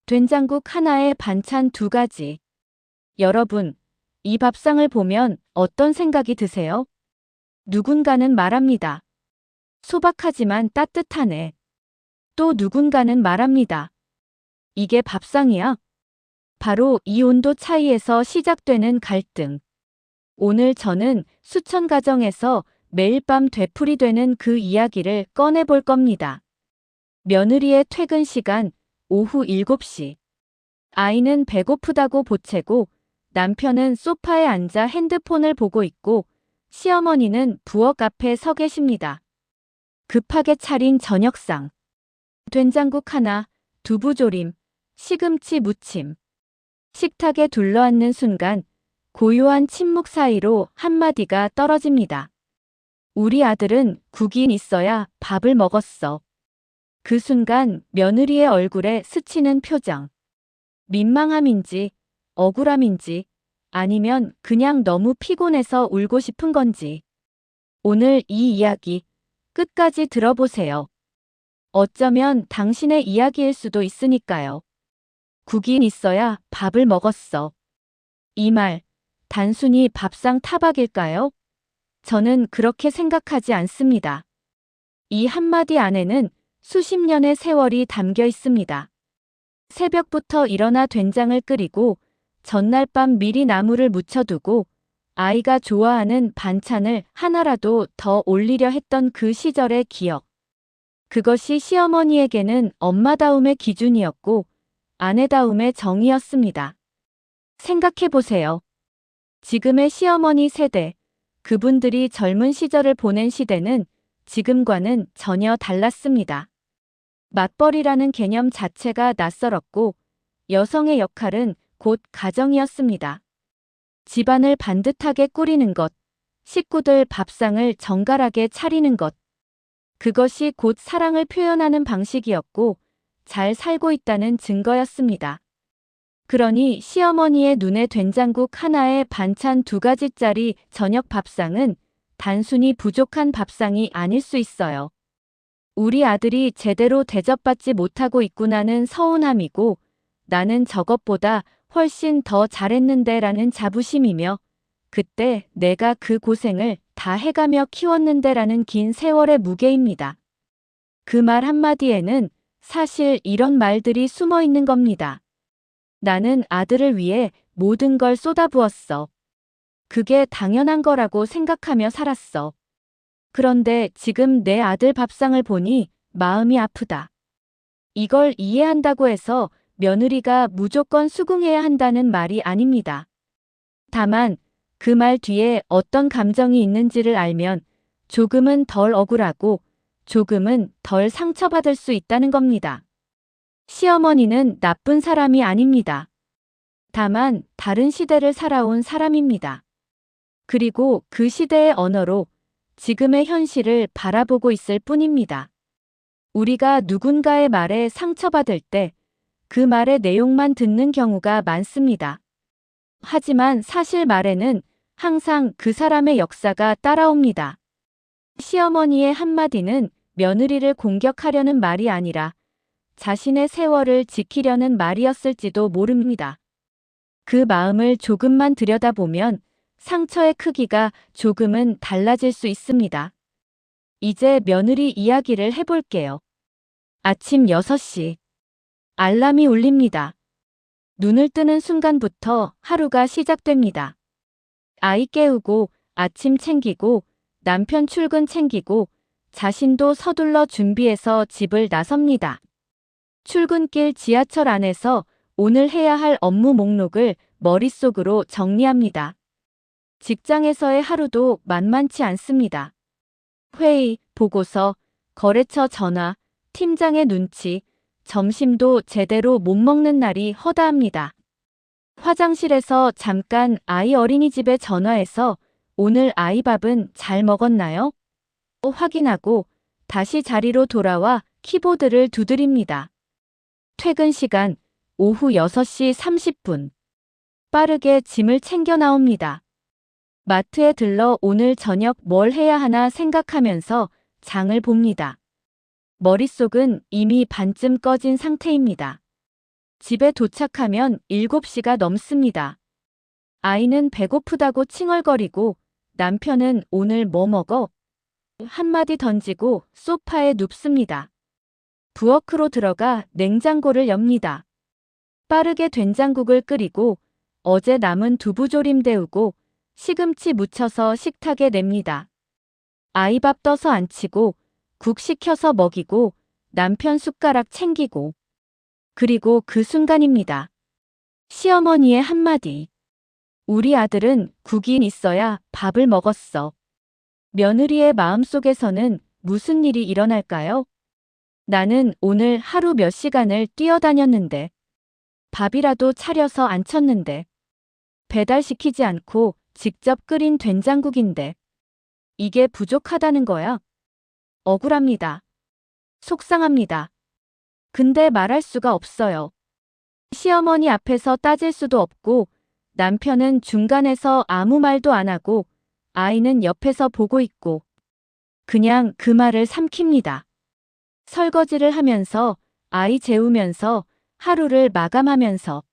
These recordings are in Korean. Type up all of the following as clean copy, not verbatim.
된장국 하나에 반찬 두 가지. 여러분, 이 밥상을 보면 어떤 생각이 드세요? 누군가는 말합니다. 소박하지만 따뜻하네. 또 누군가는 말합니다. 이게 밥상이야? 바로 이 온도 차이에서 시작되는 갈등. 오늘 저는 수천 가정에서 매일 밤 되풀이되는 그 이야기를 꺼내볼 겁니다. 며느리의 퇴근 시간 오후 7시. 아이는 배고프다고 보채고 남편은 소파에 앉아 핸드폰을 보고 있고 시어머니는 부엌 앞에 서 계십니다. 급하게 차린 저녁상. 된장국 하나, 두부조림, 시금치 무침. 식탁에 둘러앉는 순간 고요한 침묵 사이로 한마디가 떨어집니다. 우리 아들은 국이 있어야 밥을 먹었어. 그 순간 며느리의 얼굴에 스치는 표정. 민망함인지, 억울함인지, 아니면 그냥 너무 피곤해서 울고 싶은 건지. 오늘 이 이야기 끝까지 들어보세요. 어쩌면 당신의 이야기일 수도 있으니까요. 국이 있어야 밥을 먹었어. 이 말, 단순히 밥상 타박일까요? 저는 그렇게 생각하지 않습니다. 이 한마디 안에는 수십 년의 세월이 담겨 있습니다. 새벽부터 일어나 된장을 끓이고 전날 밤 미리 나물을 묻혀두고 아이가 좋아하는 반찬을 하나라도 더 올리려 했던 그 시절의 기억. 그것이 시어머니에게는 엄마다움의 기준이었고 아내다움의 정의였습니다. 생각해보세요. 지금의 시어머니 세대, 그분들이 젊은 시절을 보낸 시대는 지금과는 전혀 달랐습니다. 맞벌이라는 개념 자체가 낯설었고 여성의 역할은 곧 가정이었습니다. 집안을 반듯하게 꾸리는 것, 식구들 밥상을 정갈하게 차리는 것. 그것이 곧 사랑을 표현하는 방식이었고 잘 살고 있다는 증거였습니다. 그러니 시어머니의 눈에 된장국 하나에 반찬 두 가지짜리 저녁 밥상은 단순히 부족한 밥상이 아닐 수 있어요. 우리 아들이 제대로 대접받지 못하고 있구나는 서운함이고 나는 저것보다 훨씬 더 잘했는데 라는 자부심이며 그때 내가 그 고생을 다 해가며 키웠는데 라는 긴 세월의 무게입니다. 그 말 한마디에는 사실 이런 말들이 숨어 있는 겁니다. 나는 아들을 위해 모든 걸 쏟아부었어. 그게 당연한 거라고 생각하며 살았어. 그런데 지금 내 아들 밥상을 보니 마음이 아프다. 이걸 이해한다고 해서 며느리가 무조건 수긍해야 한다는 말이 아닙니다. 다만 그 말 뒤에 어떤 감정이 있는지를 알면 조금은 덜 억울하고 조금은 덜 상처받을 수 있다는 겁니다. 시어머니는 나쁜 사람이 아닙니다. 다만 다른 시대를 살아온 사람입니다. 그리고 그 시대의 언어로 지금의 현실을 바라보고 있을 뿐입니다. 우리가 누군가의 말에 상처받을 때 그 말의 내용만 듣는 경우가 많습니다. 하지만 사실 말에는 항상 그 사람의 역사가 따라옵니다. 시어머니의 한마디는 며느리를 공격하려는 말이 아니라 자신의 세월을 지키려는 말이었을지도 모릅니다. 그 마음을 조금만 들여다보면 상처의 크기가 조금은 달라질 수 있습니다. 이제 며느리 이야기를 해볼게요. 아침 6시. 알람이 울립니다. 눈을 뜨는 순간부터 하루가 시작됩니다. 아이 깨우고 아침 챙기고 남편 출근 챙기고 자신도 서둘러 준비해서 집을 나섭니다. 출근길 지하철 안에서 오늘 해야 할 업무 목록을 머릿속으로 정리합니다. 직장에서의 하루도 만만치 않습니다. 회의, 보고서, 거래처 전화, 팀장의 눈치, 점심도 제대로 못 먹는 날이 허다합니다. 화장실에서 잠깐 아이 어린이집에 전화해서 오늘 아이 밥은 잘 먹었나요? 확인하고 다시 자리로 돌아와 키보드를 두드립니다. 퇴근 시간 오후 6시 30분. 빠르게 짐을 챙겨 나옵니다. 마트에 들러 오늘 저녁 뭘 해야 하나 생각하면서 장을 봅니다. 머릿속은 이미 반쯤 꺼진 상태입니다. 집에 도착하면 7시가 넘습니다. 아이는 배고프다고 칭얼거리고 남편은 오늘 뭐 먹어? 한마디 던지고 소파에 눕습니다. 부엌으로 들어가 냉장고를 엽니다. 빠르게 된장국을 끓이고 어제 남은 두부조림 데우고 시금치 묻혀서 식탁에 냅니다. 아이 밥 떠서 안치고 국 식혀서 먹이고 남편 숟가락 챙기고 그리고 그 순간입니다. 시어머니의 한마디. 우리 아들은 국이 있어야 밥을 먹었어. 며느리의 마음속에서는 무슨 일이 일어날까요? 나는 오늘 하루 몇 시간을 뛰어다녔는데 밥이라도 차려서 안 쳤는데 배달시키지 않고 직접 끓인 된장국인데 이게 부족하다는 거야? 억울합니다. 속상합니다. 근데 말할 수가 없어요. 시어머니 앞에서 따질 수도 없고 남편은 중간에서 아무 말도 안 하고 아이는 옆에서 보고 있고 그냥 그 말을 삼킵니다. 설거지를 하면서 아이 재우면서 하루를 마감하면서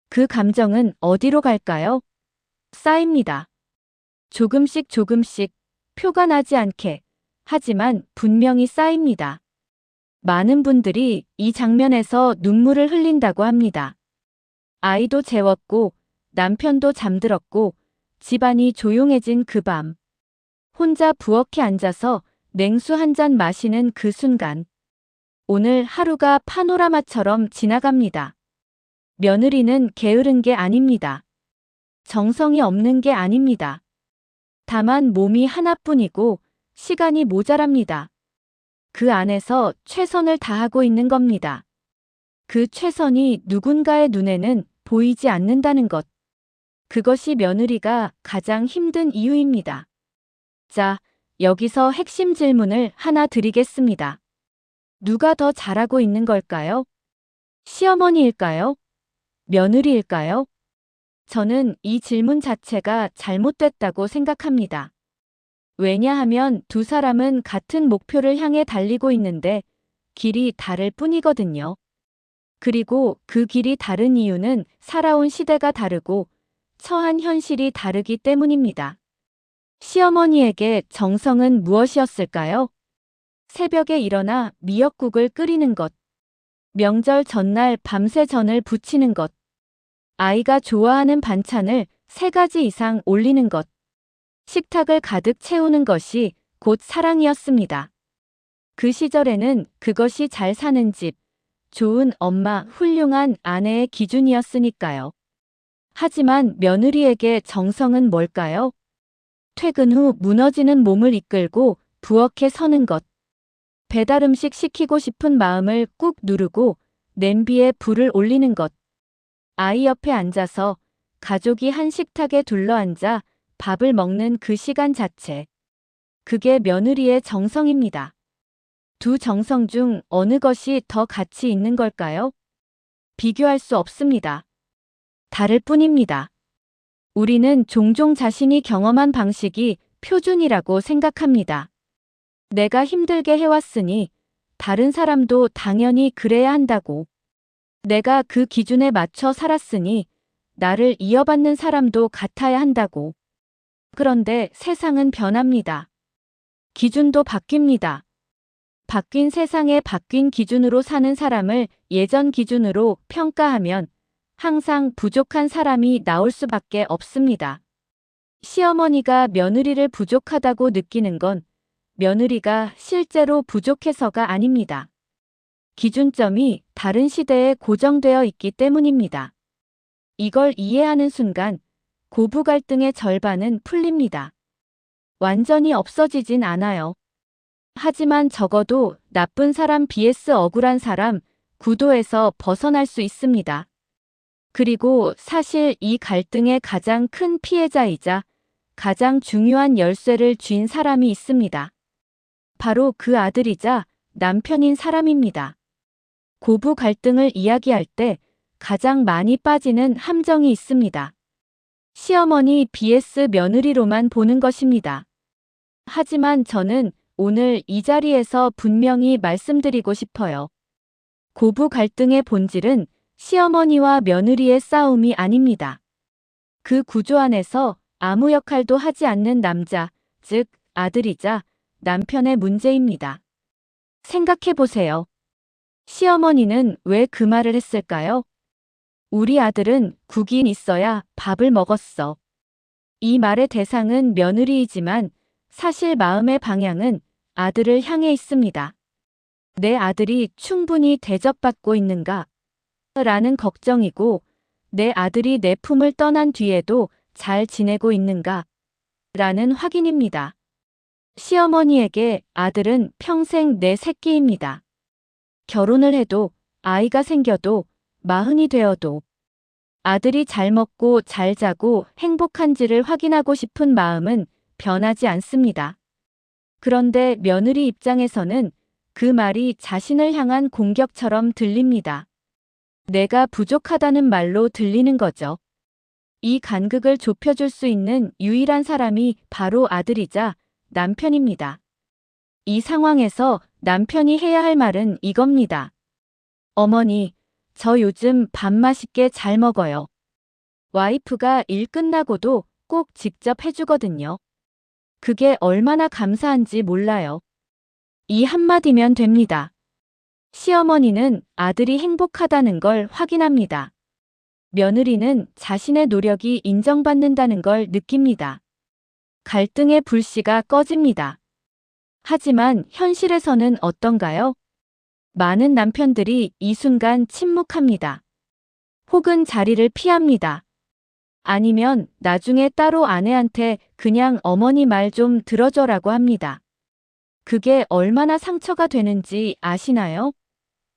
그 감정은 어디로 갈까요? 쌓입니다. 조금씩 표가 나지 않게 하지만 분명히 쌓입니다. 많은 분들이 이 장면에서 눈물을 흘린다고 합니다. 아이도 재웠고 남편도 잠들었고 집안이 조용해진 그 밤. 혼자 부엌에 앉아서 냉수 한 잔 마시는 그 순간. 오늘 하루가 파노라마처럼 지나갑니다. 며느리는 게으른 게 아닙니다. 정성이 없는 게 아닙니다. 다만 몸이 하나뿐이고 시간이 모자랍니다. 그 안에서 최선을 다하고 있는 겁니다. 그 최선이 누군가의 눈에는 보이지 않는다는 것. 그것이 며느리가 가장 힘든 이유입니다. 자, 여기서 핵심 질문을 하나 드리겠습니다. 누가 더 잘하고 있는 걸까요? 시어머니일까요? 며느리일까요? 저는 이 질문 자체가 잘못됐다고 생각합니다. 왜냐하면 두 사람은 같은 목표를 향해 달리고 있는데 길이 다를 뿐이거든요. 그리고 그 길이 다른 이유는 살아온 시대가 다르고 처한 현실이 다르기 때문입니다. 시어머니에게 정성은 무엇이었을까요? 새벽에 일어나 미역국을 끓이는 것. 명절 전날 밤새 전을 부치는 것. 아이가 좋아하는 반찬을 3가지 이상 올리는 것. 식탁을 가득 채우는 것이 곧 사랑이었습니다. 그 시절에는 그것이 잘 사는 집, 좋은 엄마, 훌륭한 아내의 기준이었으니까요. 하지만 며느리에게 정성은 뭘까요? 퇴근 후 무너지는 몸을 이끌고 부엌에 서는 것. 배달 음식 시키고 싶은 마음을 꾹 누르고 냄비에 불을 올리는 것. 아이 옆에 앉아서 가족이 한 식탁에 둘러앉아 밥을 먹는 그 시간 자체. 그게 며느리의 정성입니다. 두 정성 중 어느 것이 더 가치 있는 걸까요? 비교할 수 없습니다. 다를 뿐입니다. 우리는 종종 자신이 경험한 방식이 표준이라고 생각합니다. 내가 힘들게 해왔으니 다른 사람도 당연히 그래야 한다고. 내가 그 기준에 맞춰 살았으니 나를 이어받는 사람도 같아야 한다고. 그런데 세상은 변합니다. 기준도 바뀝니다. 바뀐 세상에 바뀐 기준으로 사는 사람을 예전 기준으로 평가하면 항상 부족한 사람이 나올 수밖에 없습니다. 시어머니가 며느리를 부족하다고 느끼는 건 며느리가 실제로 부족해서가 아닙니다. 기준점이 다른 시대에 고정되어 있기 때문입니다. 이걸 이해하는 순간 고부 갈등의 절반은 풀립니다. 완전히 없어지진 않아요. 하지만 적어도 나쁜 사람 vs 억울한 사람 구도에서 벗어날 수 있습니다. 그리고 사실 이 갈등의 가장 큰 피해자이자 가장 중요한 열쇠를 쥔 사람이 있습니다. 바로 그 아들이자 남편인 사람입니다. 고부 갈등을 이야기할 때 가장 많이 빠지는 함정이 있습니다. 시어머니 vs 며느리로만 보는 것입니다. 하지만 저는 오늘 이 자리에서 분명히 말씀드리고 싶어요. 고부 갈등의 본질은 시어머니와 며느리의 싸움이 아닙니다. 그 구조 안에서 아무 역할도 하지 않는 남자, 즉 아들이자 남편의 문제입니다. 생각해 보세요. 시어머니는 왜 그 말을 했을까요? 우리 아들은 국이 있어야 밥을 먹었어. 이 말의 대상은 며느리이지만 사실 마음의 방향은 아들을 향해 있습니다. 내 아들이 충분히 대접받고 있는가? 라는 걱정이고, 내 아들이 내 품을 떠난 뒤에도 잘 지내고 있는가? 라는 확인입니다. 시어머니에게 아들은 평생 내 새끼입니다. 결혼을 해도, 아이가 생겨도, 마흔이 되어도, 아들이 잘 먹고 잘 자고 행복한지를 확인하고 싶은 마음은 변하지 않습니다. 그런데 며느리 입장에서는 그 말이 자신을 향한 공격처럼 들립니다. 내가 부족하다는 말로 들리는 거죠. 이 간극을 좁혀줄 수 있는 유일한 사람이 바로 아들이자 남편입니다. 이 상황에서 남편이 해야 할 말은 이겁니다. 어머니, 저 요즘 밥 맛있게 잘 먹어요. 와이프가 일 끝나고도 꼭 직접 해주거든요. 그게 얼마나 감사한지 몰라요. 이 한마디면 됩니다. 시어머니는 아들이 행복하다는 걸 확인합니다. 며느리는 자신의 노력이 인정받는다는 걸 느낍니다. 갈등의 불씨가 꺼집니다. 하지만 현실에서는 어떤가요? 많은 남편들이 이 순간 침묵합니다. 혹은 자리를 피합니다. 아니면 나중에 따로 아내한테 그냥 어머니 말 좀 들어줘라고 합니다. 그게 얼마나 상처가 되는지 아시나요?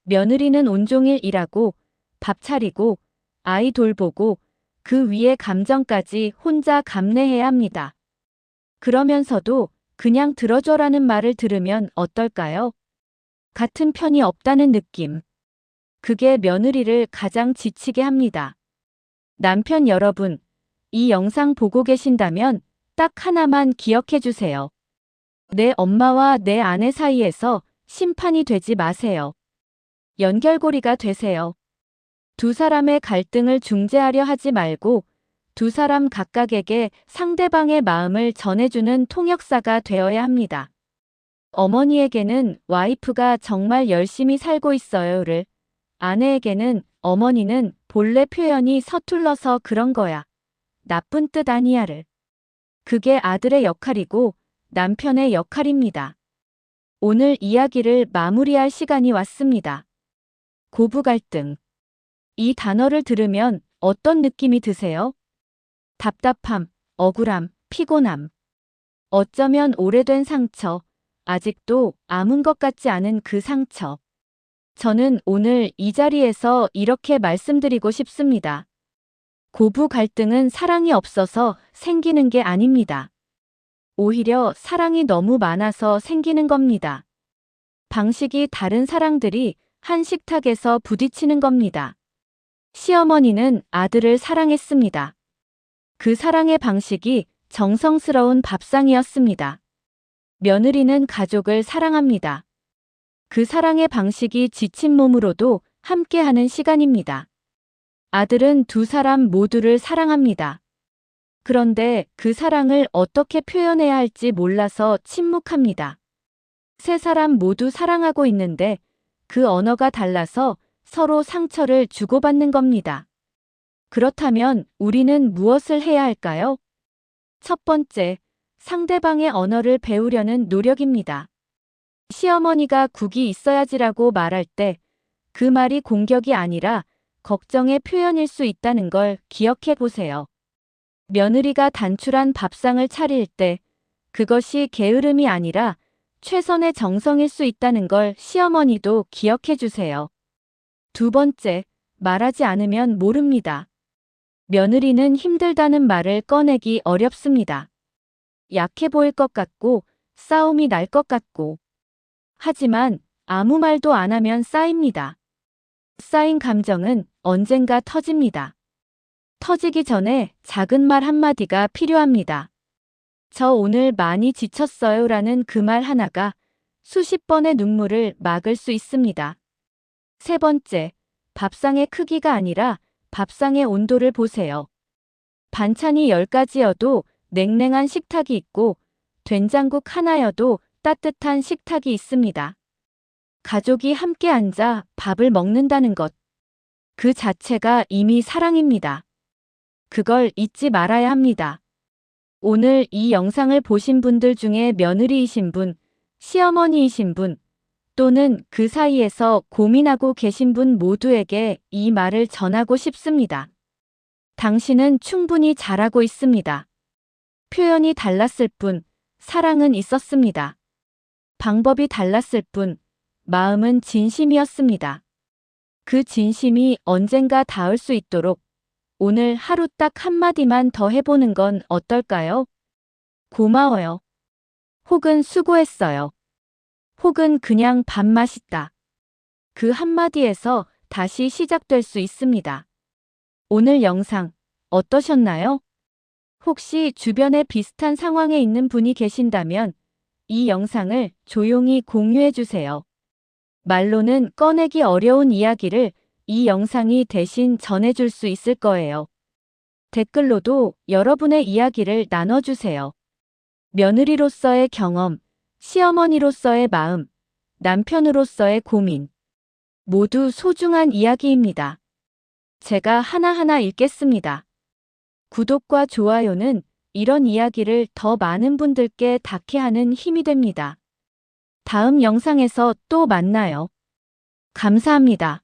며느리는 온종일 일하고 밥 차리고 아이 돌보고 그 위에 감정까지 혼자 감내해야 합니다. 그러면서도 그냥 들어줘라는 말을 들으면 어떨까요? 같은 편이 없다는 느낌. 그게 며느리를 가장 지치게 합니다. 남편 여러분, 이 영상 보고 계신다면 딱 하나만 기억해 주세요. 내 엄마와 내 아내 사이에서 심판이 되지 마세요. 연결고리가 되세요. 두 사람의 갈등을 중재하려 하지 말고 두 사람 각각에게 상대방의 마음을 전해주는 통역사가 되어야 합니다. 어머니에게는 와이프가 정말 열심히 살고 있어요를, 아내에게는 어머니는 본래 표현이 서툴러서 그런 거야. 나쁜 뜻 아니야를. 그게 아들의 역할이고 남편의 역할입니다. 오늘 이야기를 마무리할 시간이 왔습니다. 고부 갈등. 이 단어를 들으면 어떤 느낌이 드세요? 답답함, 억울함, 피곤함. 어쩌면 오래된 상처, 아직도 아문 것 같지 않은 그 상처. 저는 오늘 이 자리에서 이렇게 말씀드리고 싶습니다. 고부 갈등은 사랑이 없어서 생기는 게 아닙니다. 오히려 사랑이 너무 많아서 생기는 겁니다. 방식이 다른 사랑들이 한 식탁에서 부딪히는 겁니다. 시어머니는 아들을 사랑했습니다. 그 사랑의 방식이 정성스러운 밥상이었습니다. 며느리는 가족을 사랑합니다. 그 사랑의 방식이 지친 몸으로도 함께하는 시간입니다. 아들은 두 사람 모두를 사랑합니다. 그런데 그 사랑을 어떻게 표현해야 할지 몰라서 침묵합니다. 세 사람 모두 사랑하고 있는데 그 언어가 달라서 서로 상처를 주고받는 겁니다. 그렇다면 우리는 무엇을 해야 할까요? 첫 번째, 상대방의 언어를 배우려는 노력입니다. 시어머니가 국이 있어야지라고 말할 때 그 말이 공격이 아니라 걱정의 표현일 수 있다는 걸 기억해 보세요. 며느리가 단출한 밥상을 차릴 때 그것이 게으름이 아니라 최선의 정성일 수 있다는 걸 시어머니도 기억해 주세요. 두 번째, 말하지 않으면 모릅니다. 며느리는 힘들다는 말을 꺼내기 어렵습니다. 약해 보일 것 같고 싸움이 날 것 같고. 하지만 아무 말도 안 하면 쌓입니다. 쌓인 감정은 언젠가 터집니다. 터지기 전에 작은 말 한마디가 필요합니다. 저 오늘 많이 지쳤어요 라는 그 말 하나가 수십 번의 눈물을 막을 수 있습니다. 세 번째, 밥상의 크기가 아니라 밥상의 온도를 보세요. 반찬이 10가지여도 냉랭한 식탁이 있고 된장국 하나여도 따뜻한 식탁이 있습니다. 가족이 함께 앉아 밥을 먹는다는 것. 그 자체가 이미 사랑입니다. 그걸 잊지 말아야 합니다. 오늘 이 영상을 보신 분들 중에 며느리이신 분, 시어머니이신 분, 또는 그 사이에서 고민하고 계신 분 모두에게 이 말을 전하고 싶습니다. 당신은 충분히 잘하고 있습니다. 표현이 달랐을 뿐, 사랑은 있었습니다. 방법이 달랐을 뿐, 마음은 진심이었습니다. 그 진심이 언젠가 닿을 수 있도록 오늘 하루 딱 한마디만 더 해보는 건 어떨까요? 고마워요. 혹은 수고했어요. 혹은 그냥 밥 맛있다. 그 한마디에서 다시 시작될 수 있습니다. 오늘 영상 어떠셨나요? 혹시 주변에 비슷한 상황에 있는 분이 계신다면 이 영상을 조용히 공유해 주세요. 말로는 꺼내기 어려운 이야기를 이 영상이 대신 전해줄 수 있을 거예요. 댓글로도 여러분의 이야기를 나눠주세요. 며느리로서의 경험, 시어머니로서의 마음, 남편으로서의 고민. 모두 소중한 이야기입니다. 제가 하나하나 읽겠습니다. 구독과 좋아요는 이런 이야기를 더 많은 분들께 닿게 하는 힘이 됩니다. 다음 영상에서 또 만나요. 감사합니다.